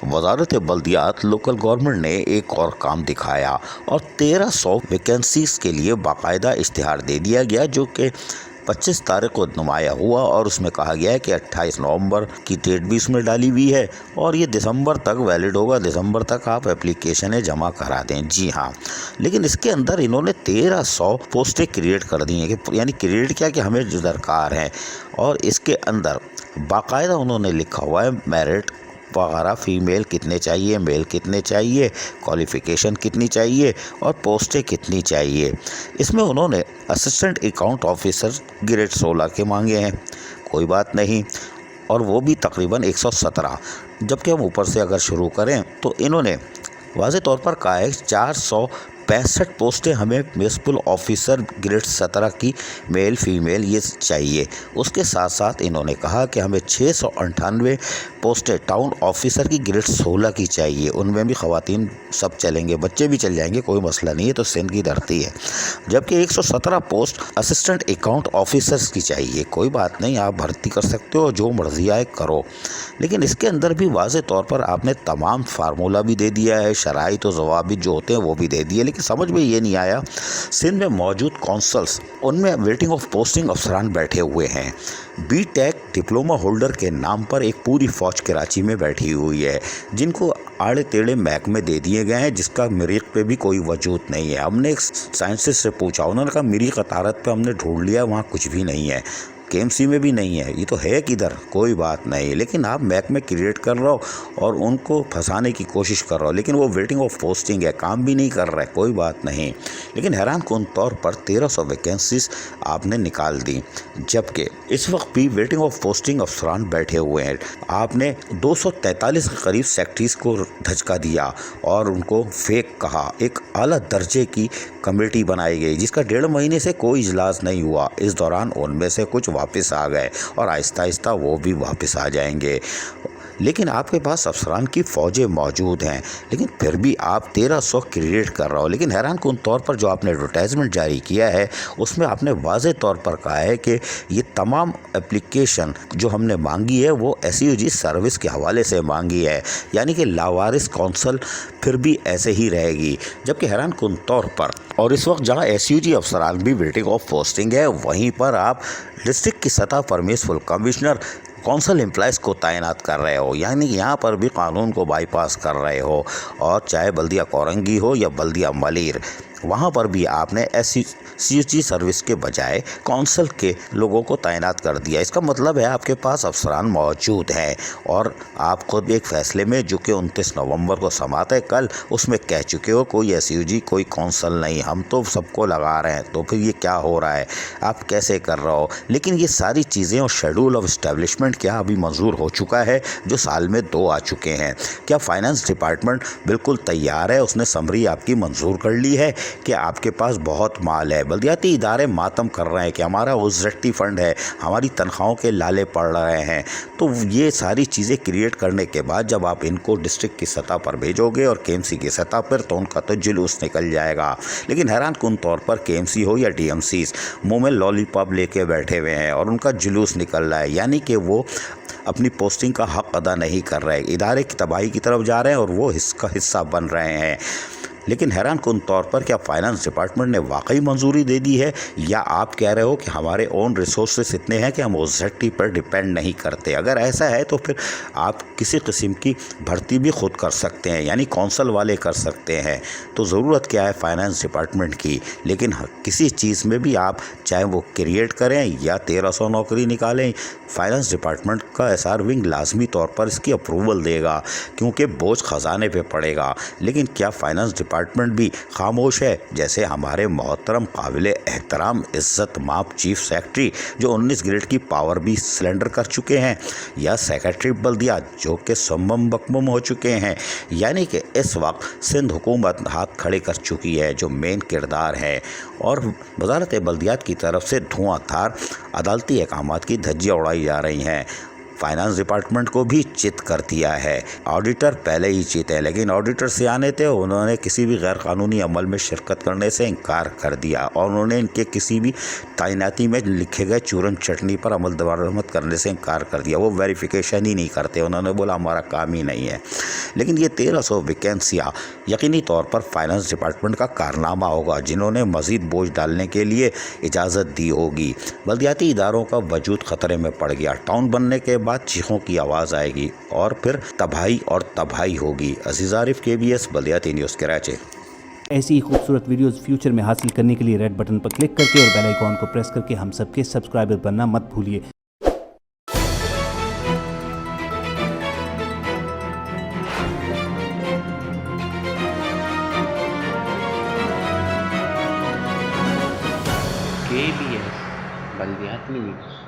वजारत बल्दियात local government ने एक और काम दिखाया और 1300 वैकेंसीज के लिए बाकायदा इश्तिहार दे दिया गया, जो कि 25 तारीख को नुमाया हुआ और उसमें कहा गया है कि 28 नवंबर की डेट भी इसमें डाली हुई है और ये दिसंबर तक वैलिड होगा। दिसंबर तक आप एप्लीकेशनें जमा करा दें। जी हाँ, लेकिन इसके अंदर इन्होंने 1300 पोस्टें क्रिएट कर दी हैं कि यानी क्रिएट क्या कि हमें जो दरकार हैं, और इसके अंदर बाकायदा उन्होंने लिखा हुआ है मेरिट वगैरह, फीमेल कितने चाहिए, मेल कितने चाहिए, क्वालिफ़िकेशन कितनी चाहिए और पोस्टें कितनी चाहिए। इसमें उन्होंने असिस्टेंट अकाउंट ऑफिसर ग्रेड 16 के मांगे हैं, कोई बात नहीं, और वो भी तकरीबन 117। जबकि हम ऊपर से अगर शुरू करें तो इन्होंने वाज़े तौर पर कहा है 465 पोस्टें हमें म्युनिसिपल ऑफिसर ग्रेड 17 की मेल फीमेल ये चाहिए। उसके साथ साथ इन्होंने कहा कि हमें 698 पोस्टें टाउन ऑफिसर की ग्रेड 16 की चाहिए। उनमें भी ख़वातीन सब चलेंगे, बच्चे भी चल जाएंगे, कोई मसला नहीं है, तो सिंध की धरती है। जबकि 117 पोस्ट असिस्टेंट अकाउंट ऑफिसर्स की चाहिए। कोई बात नहीं, आप भर्ती कर सकते हो, जो मर्जी आए करो। लेकिन इसके अंदर भी वाज़े तौर पर आपने तमाम फार्मूला भी दे दिया है, शराइत और ज़वाबित जो होते हैं वो भी दे दिए, लेकिन समझ में ये नहीं आया। सिंध में मौजूद कौंसल्स, उनमें वेटिंग ऑफ पोस्टिंग अफसरान बैठे हुए हैं। बीटेक डिप्लोमा होल्डर के नाम पर एक पूरी फ़ौज कराची में बैठी हुई है, जिनको आड़े टेढ़े महकमे दे दिए गए हैं, जिसका मरीख पे भी कोई वजूद नहीं है। हमने एक साइंटिस्ट से पूछा, उन्होंने कहा मरीख अतारत पे हमने ढूंढ लिया, वहाँ कुछ भी नहीं है, केएमसी में भी नहीं है, ये तो है किधर, कोई बात नहीं। लेकिन आप महकमे क्रिएट कर रहे हो और उनको फंसाने की कोशिश कर रहे हो, लेकिन वो वेटिंग ऑफ पोस्टिंग है, काम भी नहीं कर रहा है, कोई बात नहीं। लेकिन हैरान कुन तौर पर 1300 वैकेंसीज आपने निकाल दी, जबकि इस वक्त भी वेटिंग ऑफ पोस्टिंग अफसरान बैठे हुए हैं। आपने 243 के करीब सेक्रेटरीज को धचका दिया और उनको फेक कहा। एक आला दर्जे की कमेटी बनाई गई जिसका 1.5 महीने से कोई इजलास नहीं हुआ। इस दौरान उनमें से कुछ वापस आ गए और आहिस्ता आहिस्ता वो भी वापस आ जाएंगे। लेकिन आपके पास अफसरान की फ़ौजें मौजूद हैं, लेकिन फिर भी आप 1300 क्रिएट कर रहे हो। लेकिन हैरान कुन तौर पर जो आपने एडवर्टाइजमेंट जारी किया है उसमें आपने वाज़े तौर पर कहा है कि ये तमाम एप्लीकेशन जो हमने मांगी है वो SUG सर्विस के हवाले से मांगी है, यानी कि लावारिस कौंसल फिर भी ऐसे ही रहेगी। जबकि हैरान कुन तौर पर, और इस वक्त जहाँ SUG अफसरान भी वेटिंग ऑफ पोस्टिंग है, वहीं पर आप डिस्ट्रिक्ट की सतह पर म्युनिसिपल कमिश्नर कौंसल एम्प्लॉइज़ को तैनात कर रहे हो, यानी कि यहाँ पर भी कानून को बाईपास कर रहे हो। और चाहे बल्दिया कोरंगी हो या बल्दिया मलीर, वहाँ पर भी आपने SUG सर्विस के बजाय कौंसल के लोगों को तैनात कर दिया। इसका मतलब है आपके पास अफसरान मौजूद हैं और आप खुद एक फ़ैसले में जो कि 29 नवंबर को समात है कल, उसमें कह चुके हो कोई SUG कोई कौंसल नहीं, हम तो सबको लगा रहे हैं। तो फिर ये क्या हो रहा है, आप कैसे कर रहे हो? लेकिन ये सारी चीज़ें और शेड्यूल ऑफ इस्टेब्लिशमेंट क्या अभी मंजूर हो चुका है, जो साल में 2 आ चुके हैं? क्या फाइनेंस डिपार्टमेंट बिल्कुल तैयार है, उसने समरी आपकी मंजूर कर ली है कि आपके पास बहुत माल है? बल्दियाती इदारे मातम कर रहे हैं कि हमारा उजरती फ़ंड है, हमारी तनख्वाहों के लाले पड़ रहे हैं। तो ये सारी चीज़ें क्रिएट करने के बाद जब आप इनको डिस्ट्रिक्ट की सतह पर भेजोगे और KMC की सतह पर, तो उनका तो जुलूस निकल जाएगा। लेकिन हैरान कुन तौर पर KMC हो या DMCs मुँह में लॉलीपॉप लेके बैठे हुए हैं और उनका जुलूस निकल रहा है, यानी कि वो अपनी पोस्टिंग का हक़ अदा नहीं कर रहे, इदारे की तबाही की तरफ जा रहे हैं और वो इसका हिस्सा बन रहे हैं। लेकिन हैरान कुन तौर पर क्या फाइनेंस डिपार्टमेंट ने वाकई मंजूरी दे दी है, या आप कह रहे हो कि हमारे ओन रिसोर्सेस इतने हैं कि हम OZT पर डिपेंड नहीं करते? अगर ऐसा है तो फिर आप किसी किस्म की भर्ती भी खुद कर सकते हैं, यानी कौंसल वाले कर सकते हैं। तो ज़रूरत क्या है फाइनेंस डिपार्टमेंट की? लेकिन किसी चीज़ में भी आप चाहे वो क्रिएट करें या 1300 नौकरी निकालें, फाइनेंस डिपार्टमेंट का SR विंग लाजमी तौर पर इसकी अप्रूवल देगा, क्योंकि बोझ ख़जाने पे पड़ेगा। लेकिन क्या फाइनेंस डिपार्टमेंट भी खामोश है? जैसे हमारे मोहतरम काबिल एहतराम इज़्ज़त माप चीफ सेक्रेटरी जो 19 ग्रेड की पावर भी सिलेंडर कर चुके हैं, या सेक्रेटरी बल्दिया जो कि सम्मम बकमम हो चुके हैं। यानी कि इस वक्त सिंध हुकूमत हाथ खड़े कर चुकी है, जो मेन किरदार है, और वजारत बल्दियात की तरफ से धुआंधार अदालती अहकामात की धज्जियाँ उड़ाई जा रही हैं। फाइनेंस डिपार्टमेंट को भी चित कर दिया है। ऑडिटर पहले ही चित है, लेकिन ऑडिटर से आने थे, उन्होंने किसी भी गैर कानूनी अमल में शिरकत करने से इनकार कर दिया और उन्होंने इनके किसी भी तैनाती में लिखे गए चूरन चटनी पर अमल दरामद करने से इनकार कर दिया। वो वेरिफिकेशन ही नहीं करते, उन्होंने बोला हमारा काम ही नहीं है। लेकिन ये 1300 वैकेंसियाँ यकीनी तौर पर फाइनेंस डिपार्टमेंट का कारनामा होगा, जिन्होंने मज़ीद बोझ डालने के लिए इजाज़त दी होगी। बल्दियाती इदारों का वजूद ख़तरे में पड़ गया। टाउन बनने के बाद चीखों की आवाज़ आएगी और फिर तबाही और तबाही होगी। अजीज़ आरिफ, KBS बल्दियाती न्यूज़, कराची। ऐसी ही खूबसूरत वीडियोस फ्यूचर में हासिल करने के लिए रेड बटन पर क्लिक करके और बेल आइकॉन को प्रेस करके हम सबके सब्सक्राइबर बनना मत भूलिए। KBS बल्दियाती न्यूज़।